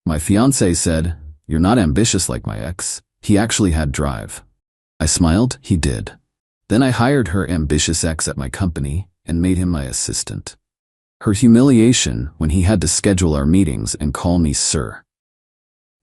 My fiancé said, "You're not ambitious like my ex. He actually had drive." I smiled. He did. Then I hired her ambitious ex at my company and made him my assistant. Her humiliation when he had to schedule our meetings and call me sir.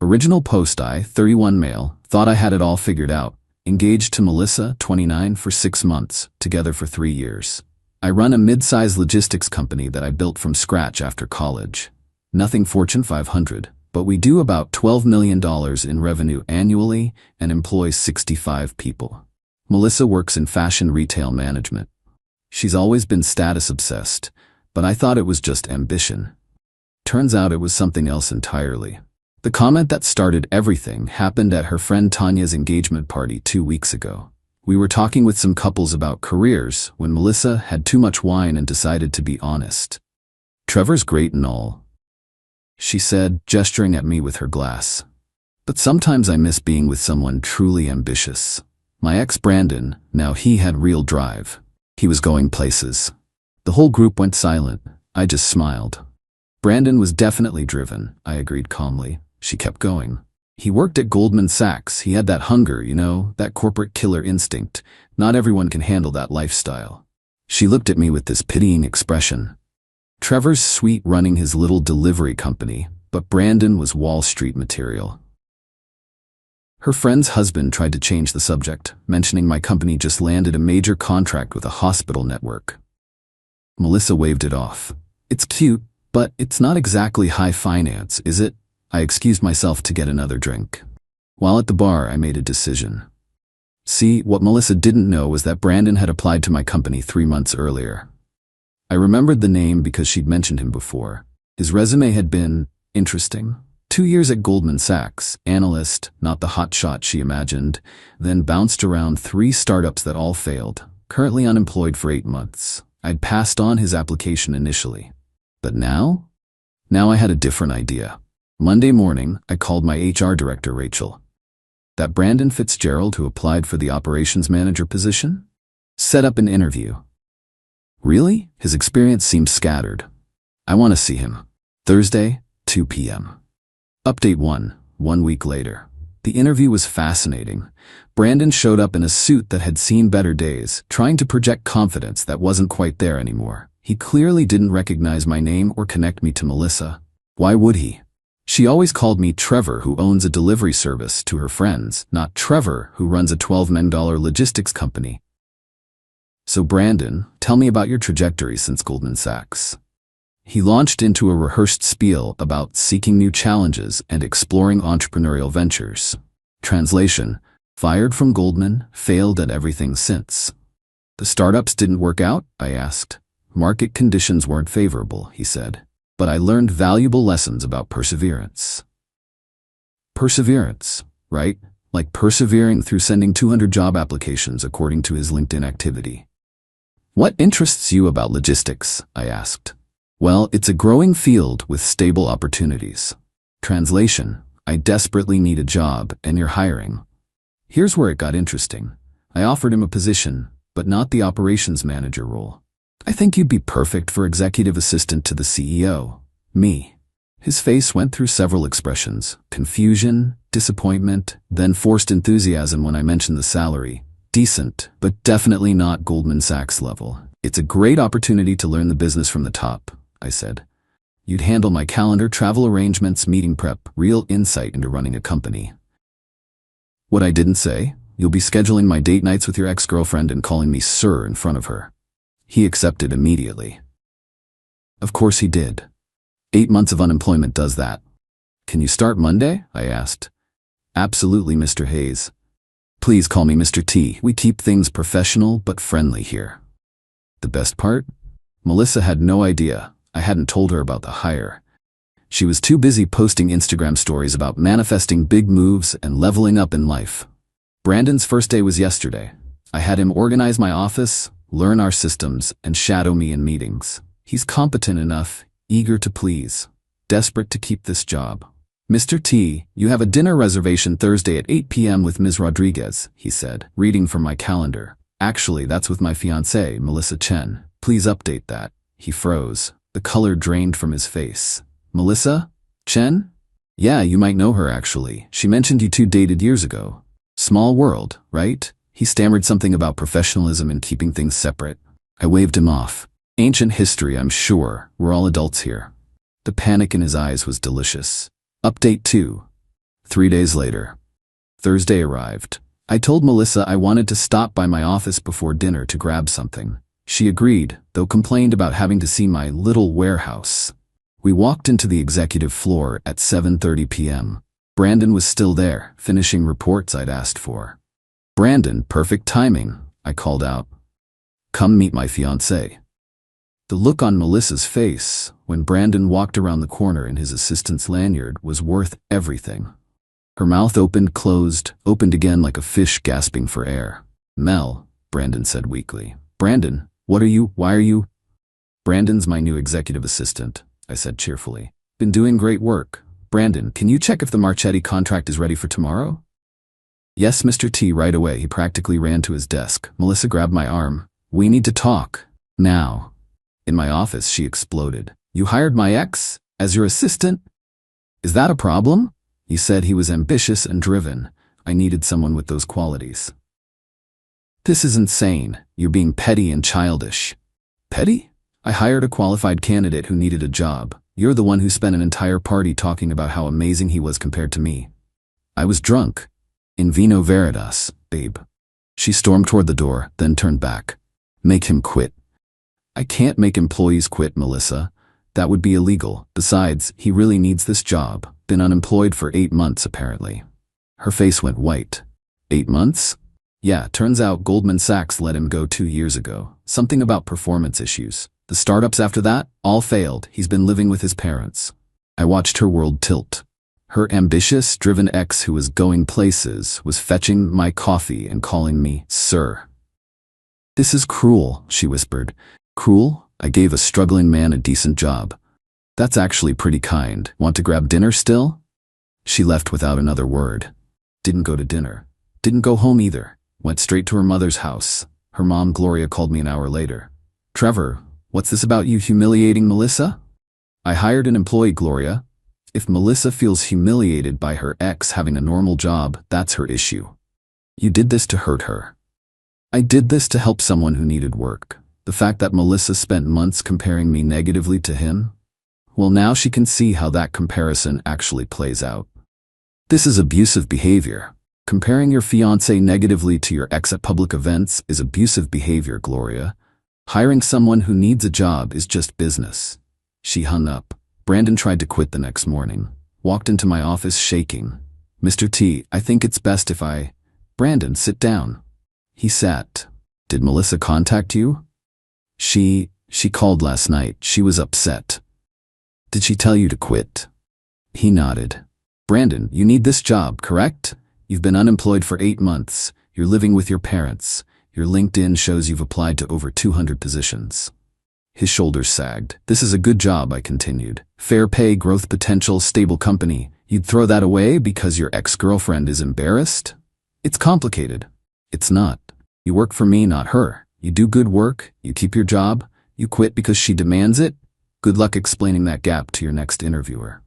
Original post: I, 31 male, thought I had it all figured out. Engaged to Melissa, 29, for 6 months, together for 3 years. I run a mid-size logistics company that I built from scratch after college. Nothing Fortune 500, but we do about $12 million in revenue annually and employ 65 people. Melissa works in fashion retail management. She's always been status-obsessed, but I thought it was just ambition. Turns out it was something else entirely. The comment that started everything happened at her friend Tanya's engagement party 2 weeks ago. We were talking with some couples about careers when Melissa had too much wine and decided to be honest. "Trevor's great and all," she said, gesturing at me with her glass. "But sometimes I miss being with someone truly ambitious. My ex Brandon, now he had real drive. He was going places." The whole group went silent. I just smiled. "Brandon was definitely driven," I agreed calmly. She kept going. "He worked at Goldman Sachs. He had that hunger, you know, that corporate killer instinct. Not everyone can handle that lifestyle." She looked at me with this pitying expression. "Trevor's sweet running his little delivery company, but Brandon was Wall Street material." Her friend's husband tried to change the subject, mentioning my company just landed a major contract with a hospital network. Melissa waved it off. "It's cute, but it's not exactly high finance, is it?" I excused myself to get another drink. While at the bar, I made a decision. See, what Melissa didn't know was that Brandon had applied to my company 3 months earlier. I remembered the name because she'd mentioned him before. His resume had been interesting. 2 years at Goldman Sachs, analyst, not the hotshot she imagined, then bounced around 3 startups that all failed, currently unemployed for 8 months. I'd passed on his application initially. But now? Now I had a different idea. Monday morning, I called my HR director, Rachel. "That Brandon Fitzgerald who applied for the operations manager position? Set up an interview." "Really? His experience seems scattered. I want to see him. Thursday, 2 p.m. Update 1 week later. The interview was fascinating. Brandon showed up in a suit that had seen better days, trying to project confidence that wasn't quite there anymore. He clearly didn't recognize my name or connect me to Melissa. Why would he? She always called me Trevor, who owns a delivery service, to her friends, not Trevor, who runs a $12 million logistics company. "So Brandon, tell me about your trajectory since Goldman Sachs." He launched into a rehearsed spiel about seeking new challenges and exploring entrepreneurial ventures. Translation: fired from Goldman, failed at everything since. "The startups didn't work out?" I asked. "Market conditions weren't favorable," he said. "But I learned valuable lessons about perseverance." Perseverance, right? Like persevering through sending 200 job applications according to his LinkedIn activity. "What interests you about logistics?" I asked. "Well, it's a growing field with stable opportunities." Translation: I desperately need a job and you're hiring. Here's where it got interesting. I offered him a position, but not the operations manager role. "I think you'd be perfect for executive assistant to the CEO." Me. His face went through several expressions: confusion, disappointment, then forced enthusiasm when I mentioned the salary. "Decent, but definitely not Goldman Sachs level. It's a great opportunity to learn the business from the top," I said. "You'd handle my calendar, travel arrangements, meeting prep, real insight into running a company." What I didn't say: you'll be scheduling my date nights with your ex-girlfriend and calling me sir in front of her. He accepted immediately. Of course he did. 8 months of unemployment does that. "Can you start Monday?" I asked. "Absolutely, Mr. Hayes. Please call me Mr. T. We keep things professional but friendly here." The best part? Melissa had no idea. I hadn't told her about the hire. She was too busy posting Instagram stories about manifesting big moves and leveling up in life. Brandon's first day was yesterday. I had him organize my office, learn our systems, and shadow me in meetings. He's competent enough, eager to please, desperate to keep this job. "Mr. T, you have a dinner reservation Thursday at 8 p.m. with Ms. Rodriguez," he said, reading from my calendar. "Actually, that's with my fiancée, Melissa Chen. Please update that." He froze. The color drained from his face. "Melissa? Chen?" Yeah, you might know her actually. She mentioned you two dated years ago. Small world, right? He stammered something about professionalism and keeping things separate. I waved him off. Ancient history, I'm sure. We're all adults here. The panic in his eyes was delicious. Update 2. 3 days later. Thursday arrived. I told Melissa I wanted to stop by my office before dinner to grab something. She agreed, though complained about having to see my little warehouse. We walked into the executive floor at 7:30 p.m. Brandon was still there, finishing reports I'd asked for. Brandon, perfect timing, I called out. Come meet my fiancée. The look on Melissa's face when Brandon walked around the corner in his assistant's lanyard was worth everything. Her mouth opened, closed, opened again like a fish gasping for air. Mel, Brandon said weakly. Brandon, why are you? Brandon's my new executive assistant, I said cheerfully. Been doing great work. Brandon, can you check if the Marchetti contract is ready for tomorrow? Yes, Mr. T, right away. He practically ran to his desk. Melissa grabbed my arm. We need to talk. Now. In my office, she exploded. You hired my ex as your assistant? Is that a problem? He said he was ambitious and driven. I needed someone with those qualities. This is insane. You're being petty and childish. Petty? I hired a qualified candidate who needed a job. You're the one who spent an entire party talking about how amazing he was compared to me. I was drunk. In vino veritas, babe. She stormed toward the door, then turned back. Make him quit. I can't make employees quit, Melissa. That would be illegal. Besides, he really needs this job. Been unemployed for 8 months, apparently. Her face went white. 8 months? Yeah, turns out Goldman Sachs let him go 2 years ago. Something about performance issues. The startups after that, all failed. He's been living with his parents. I watched her world tilt. Her ambitious, driven ex who was going places was fetching my coffee and calling me sir. This is cruel, she whispered. Cruel? I gave a struggling man a decent job. That's actually pretty kind. Want to grab dinner still? She left without another word. Didn't go to dinner. Didn't go home either. Went straight to her mother's house. Her mom, Gloria, called me an hour later. Trevor, what's this about you humiliating Melissa? I hired an employee, Gloria. If Melissa feels humiliated by her ex having a normal job, that's her issue. You did this to hurt her. I did this to help someone who needed work. The fact that Melissa spent months comparing me negatively to him? Well, now she can see how that comparison actually plays out. This is abusive behavior. Comparing your fiancé negatively to your ex at public events is abusive behavior, Gloria. Hiring someone who needs a job is just business. She hung up. Brandon tried to quit the next morning. Walked into my office shaking. Mr. T, I think it's best if I... Brandon, sit down. He sat. Did Melissa contact you? She called last night. She was upset. Did she tell you to quit? He nodded. Brandon, you need this job, correct? You've been unemployed for 8 months. You're living with your parents. Your LinkedIn shows you've applied to over 200 positions. His shoulders sagged. This is a good job, I continued. Fair pay, growth potential, stable company. You'd throw that away because your ex-girlfriend is embarrassed? It's complicated. It's not. You work for me, not her. You do good work, you keep your job, you quit because she demands it. Good luck explaining that gap to your next interviewer.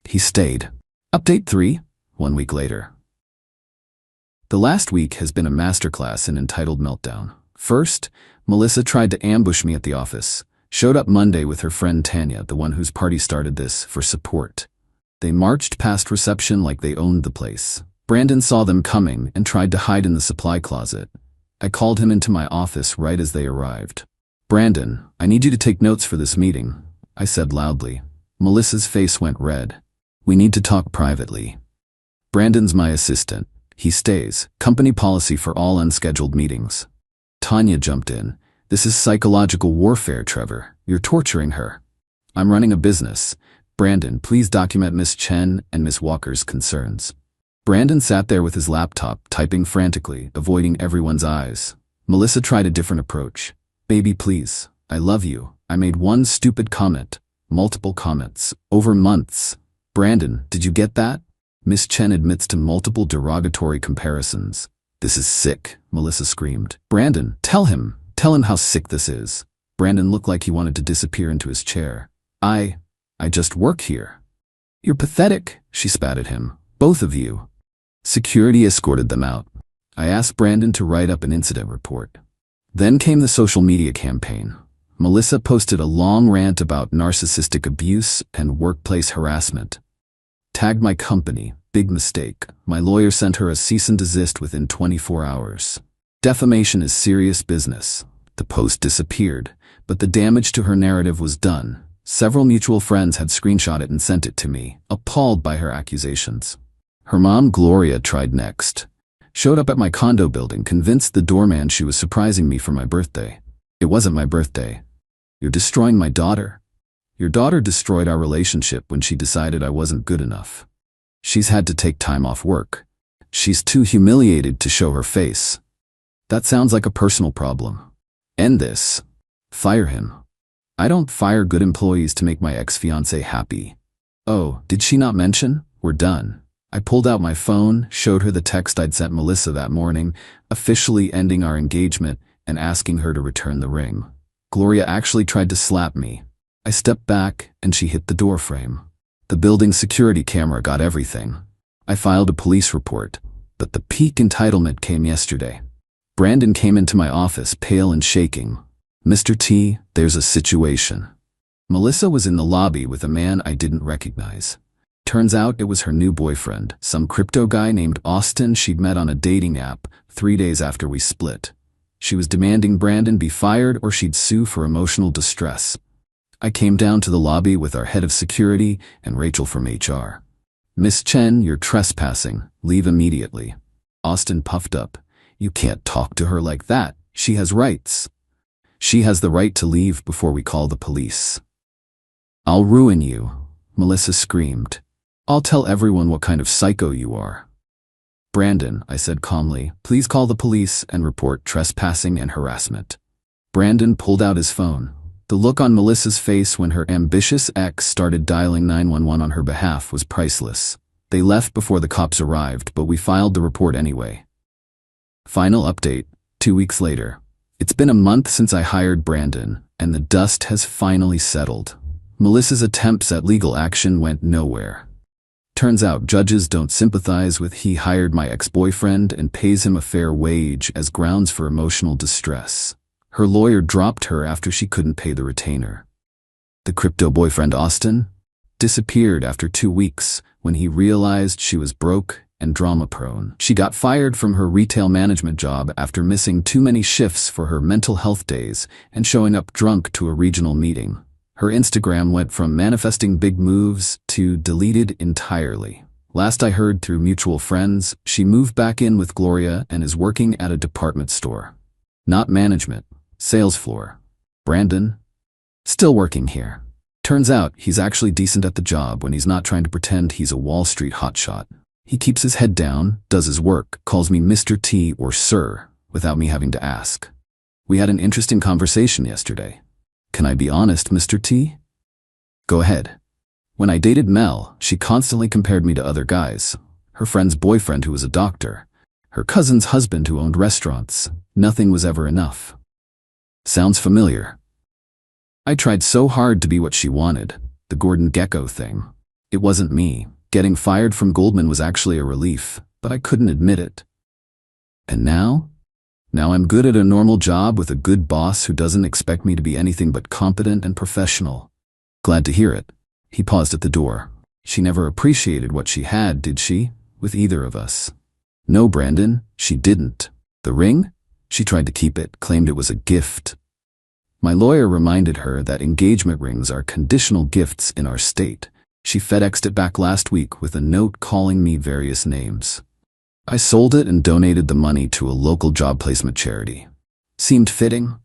He stayed. Update 3, 1 week later. The last week has been a masterclass in entitled meltdown. First, Melissa tried to ambush me at the office. Showed up Monday with her friend Tanya, the one whose party started this, for support. They marched past reception like they owned the place. Brandon saw them coming and tried to hide in the supply closet. I called him into my office right as they arrived. Brandon, I need you to take notes for this meeting, I said loudly. Melissa's face went red. We need to talk privately. Brandon's my assistant. He stays. Company policy for all unscheduled meetings. Tanya jumped in. This is psychological warfare, Trevor. You're torturing her. I'm running a business. Brandon, please document Miss Chen and Miss Walker's concerns. Brandon sat there with his laptop, typing frantically, avoiding everyone's eyes. Melissa tried a different approach. Baby, please. I love you. I made one stupid comment. Multiple comments. Over months. Brandon, did you get that? Miss Chen admits to multiple derogatory comparisons. This is sick, Melissa screamed. Brandon, tell him how sick this is. Brandon looked like he wanted to disappear into his chair. I just work here. You're pathetic, she spat at him. Both of you. Security escorted them out. I asked Brandon to write up an incident report. Then came the social media campaign. Melissa posted a long rant about narcissistic abuse and workplace harassment. Tagged my company. Big mistake. My lawyer sent her a cease and desist within 24 hours. Defamation is serious business. The post disappeared, but the damage to her narrative was done. Several mutual friends had screenshot it and sent it to me, appalled by her accusations. Her mom, Gloria, tried next. Showed up at my condo building, convinced the doorman she was surprising me for my birthday. It wasn't my birthday. You're destroying my daughter. Your daughter destroyed our relationship when she decided I wasn't good enough. She's had to take time off work. She's too humiliated to show her face. That sounds like a personal problem. End this. Fire him. I don't fire good employees to make my ex-fiancée happy. Oh, did she not mention? We're done. I pulled out my phone, showed her the text I'd sent Melissa that morning, officially ending our engagement and asking her to return the ring. Gloria actually tried to slap me. I stepped back and she hit the door frame. The building's security camera got everything. I filed a police report, but the peak entitlement came yesterday. Brandon came into my office, pale and shaking. Mr. T, there's a situation. Melissa was in the lobby with a man I didn't recognize. Turns out it was her new boyfriend, some crypto guy named Austin she'd met on a dating app 3 days after we split. She was demanding Brandon be fired or she'd sue for emotional distress. I came down to the lobby with our head of security and Rachel from HR. Miss Chen, you're trespassing. Leave immediately. Austin puffed up. You can't talk to her like that. She has rights. She has the right to leave before we call the police. I'll ruin you, Melissa screamed. I'll tell everyone what kind of psycho you are. Brandon, I said calmly, please call the police and report trespassing and harassment. Brandon pulled out his phone. The look on Melissa's face when her ambitious ex started dialing 911 on her behalf was priceless. They left before the cops arrived, but we filed the report anyway. Final update, 2 weeks later. It's been a month since I hired Brandon, and the dust has finally settled. Melissa's attempts at legal action went nowhere. Turns out judges don't sympathize with he hired my ex-boyfriend and pays him a fair wage as grounds for emotional distress. Her lawyer dropped her after she couldn't pay the retainer. The crypto boyfriend Austin disappeared after 2 weeks when he realized she was broke and drama-prone. She got fired from her retail management job after missing too many shifts for her mental health days and showing up drunk to a regional meeting. Her Instagram went from manifesting big moves to deleted entirely. Last I heard through mutual friends, she moved back in with Gloria and is working at a department store. Not management, sales floor. Brandon? Still working here. Turns out he's actually decent at the job when he's not trying to pretend he's a Wall Street hotshot. He keeps his head down, does his work, calls me Mr. T or Sir, without me having to ask. We had an interesting conversation yesterday. Can I be honest, Mr. T? Go ahead. When I dated Mel, she constantly compared me to other guys. Her friend's boyfriend who was a doctor. Her cousin's husband who owned restaurants. Nothing was ever enough. Sounds familiar. I tried so hard to be what she wanted, the Gordon Gekko thing. It wasn't me. Getting fired from Goldman was actually a relief, but I couldn't admit it. And now? Now I'm good at a normal job with a good boss who doesn't expect me to be anything but competent and professional. Glad to hear it. He paused at the door. She never appreciated what she had, did she? With either of us. No, Brandon, she didn't. The ring? She tried to keep it, claimed it was a gift. My lawyer reminded her that engagement rings are conditional gifts in our state. She FedExed it back last week with a note calling me various names. I sold it and donated the money to a local job placement charity. Seemed fitting.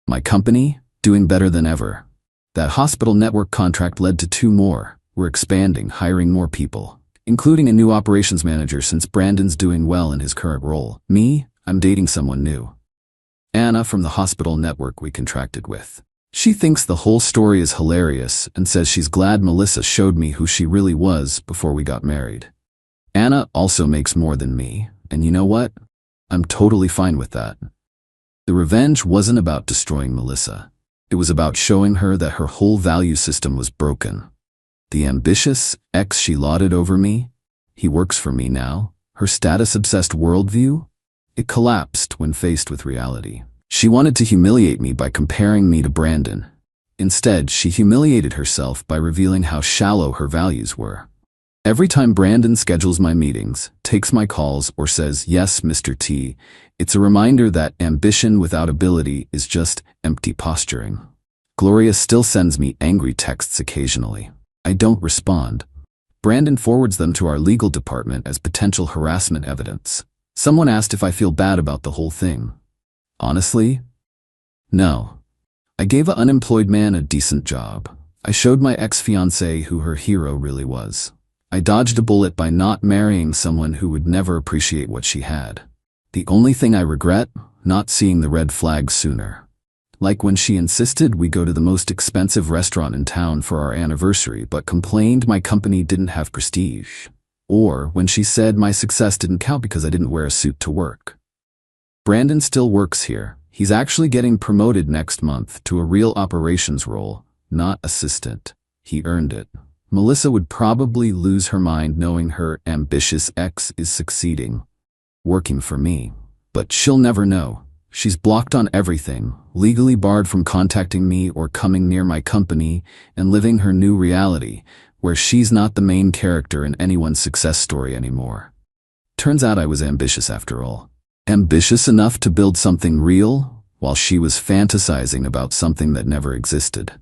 My company, doing better than ever. That hospital network contract led to 2 more. We're expanding, hiring more people, including a new operations manager since Brandon's doing well in his current role. Me, I'm dating someone new. Anna from the hospital network we contracted with. She thinks the whole story is hilarious and says she's glad Melissa showed me who she really was before we got married. Anna also makes more than me, and you know what? I'm totally fine with that. The revenge wasn't about destroying Melissa. It was about showing her that her whole value system was broken. The ambitious ex she lauded over me? He works for me now? Her status-obsessed worldview? It collapsed when faced with reality. She wanted to humiliate me by comparing me to Brandon. Instead, she humiliated herself by revealing how shallow her values were. Every time Brandon schedules my meetings, takes my calls, or says, "Yes, Mr. T," it's a reminder that ambition without ability is just empty posturing. Gloria still sends me angry texts occasionally. I don't respond. Brandon forwards them to our legal department as potential harassment evidence. Someone asked if I feel bad about the whole thing. Honestly, no. I gave an unemployed man a decent job. I showed my ex-fiancée who her hero really was. I dodged a bullet by not marrying someone who would never appreciate what she had. The only thing I regret, not seeing the red flag sooner. Like when she insisted we go to the most expensive restaurant in town for our anniversary but complained my company didn't have prestige. Or when she said my success didn't count because I didn't wear a suit to work. Brandon still works here. He's actually getting promoted next month to a real operations role, not assistant. He earned it. Melissa would probably lose her mind knowing her ambitious ex is succeeding, working for me. But she'll never know. She's blocked on everything, legally barred from contacting me or coming near my company, and living her new reality, where she's not the main character in anyone's success story anymore. Turns out I was ambitious after all. Ambitious enough to build something real, while she was fantasizing about something that never existed.